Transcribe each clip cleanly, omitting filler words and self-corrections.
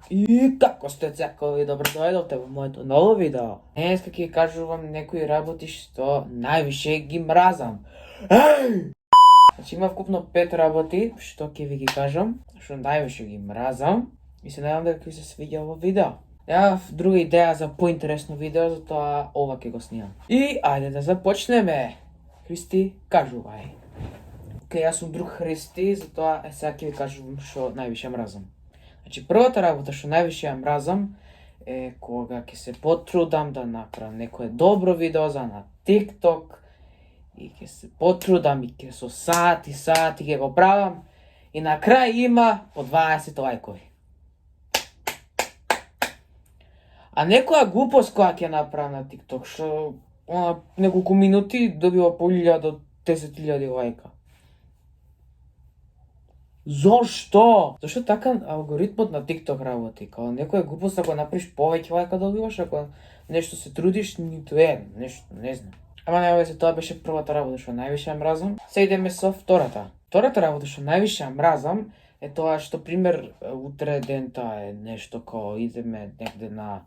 И како сте цакови, добро дојдовте во моето ново видео. Денеска ќе кажувам некои работи што највише ги мразам. Еј! Значи имав вкупно 5 работи што ќе ви ги кажам, што највише ги мразам и се надевам дека ќе ви се свиѓа ово видео. Немав друга идеја за поинтересно видео, затоа ова ќе го снимам. И ајде да започнеме. Христи, кажувај. Океј, јас сум друг Христи, затоа сега ќе ви кажувам што највише мразам. Значи, првата работа што највише ја мразам е кога ќе се потрудам да направам некое добро видео за на TikTok и ќе се потрудам и ќе со сати ќе го правам и на крај има по 20 лајкови. А некоја глупост која ќе направам на TikTok, што неколку минути добива по 1000 до 10.000 лајка. Зошто? Зошто така алгоритмот на TikTok работи? Као некоја глупост ако направиш повеќе лајка добиваш, ако нешто се трудиш, ниту нешто, не знам. Ама нема веќе, тоа беше првата работа што највише ја мразам. Се идеме со втората. Втората работа што највише ја мразам е тоа што пример утре дента е нешто као идеме негде на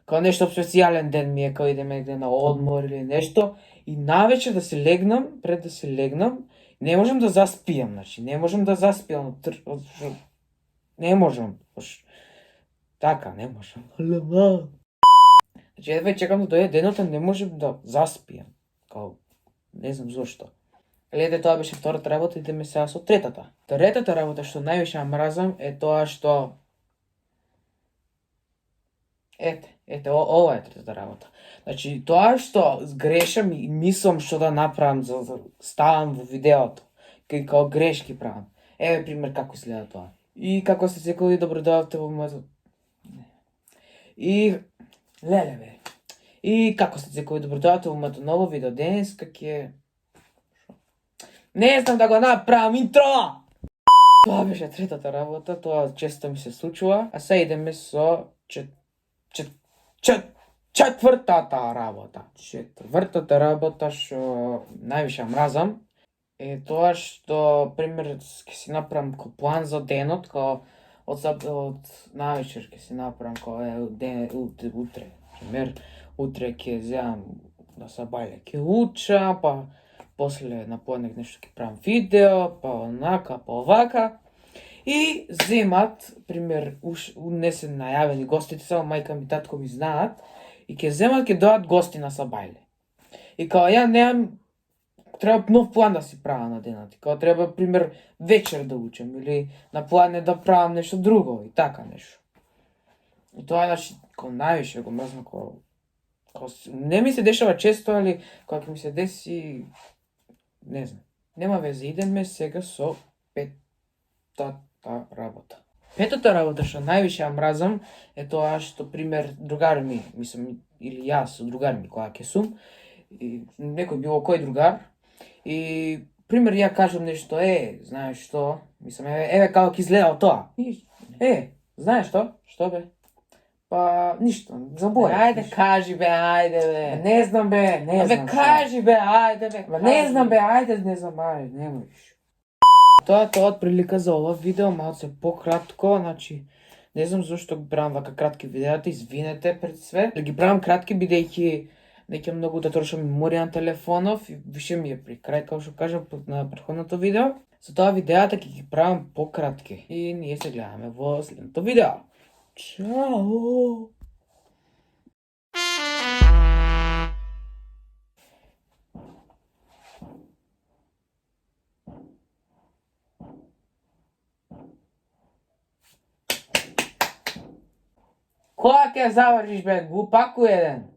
као нешто специјален ден ми е, као идеме негде на одмор или нешто и навечер да се легнам, пред да се легнам, не можам да заспиам, значи, не можам да заспиам, не можам, така, не можам. Значи, едва чекам да дојде денот, не можам да заспиам, као, не знам зошто. Гледе, тоа беше втората работа, идеме сега со третата. Третата работа што највише ја мразам е тоа што... Ете, ова е третата работа. Значи, тоа што грешам и мислам што да направам за ставам во видеото, као грешки правам. Еве пример како изгледа тоа. И како сте секој добро дојдовте во моето... И... Леле бе. И како сте секој добро дојдовте во моето ново видео. Денеска ќе... Не знам да го направам интро! Тоа беше третата работа, тоа често ми се случува. А сега идеме со четвртата работа. Четвртата работа што највише мразам е тоа што, пример, ќе си направам ко план за денот, као од навечер ќе си направам као утре. Пример, утре ќе земам да се бајле, ќе уча, па после на поднек нешто ќе правам видео, па онака, па овака. И земат, пример, не се најавени гостите, само мајка ми, татко ми знаат, и ќе земат, ќе дојат гости на Сабајле. И као ја немам, треба нов план да си правам на денот. И као треба, пример, вечер да учам, или на плане да правам нешто друго, и така нешто. И тоа е, значи, као највише го мрзнам, као не ми се дешава често, али кога ќе ми се деси, не знам. Нема везе, идеме сега со петата работа. Петата работа што највише ја мразам е тоа што, пример, другар ми, мислам, или јас, другар ми, кога ќе сум, и некој било кој другар, и, пример, ја кажам нешто, знаеш што, мислам, еве како ќе изгледал тоа. Знаеш што? Што бе? Па, ништо, заборавив. Ајде кажи бе, ајде бе. Не знам бе, не знам. Бе кажи бе, ајде бе. Не знам бе, ајде, не знам, ајде, немој виш. Тоа од прилика за ова видео, малце пократко, значи, не знам зашто ги правам вака кратки видеата, извинете пред све. Да ги правам кратки бидејќи неќе многу да трошам меморија на телефонов и више ми е при крај, како што кажав на претходното видео. За тоа видеата ќе ги правам пократки. И ние се гледаме во следното видео. Чао! Кога ќе завршиш бе, глупаку еден?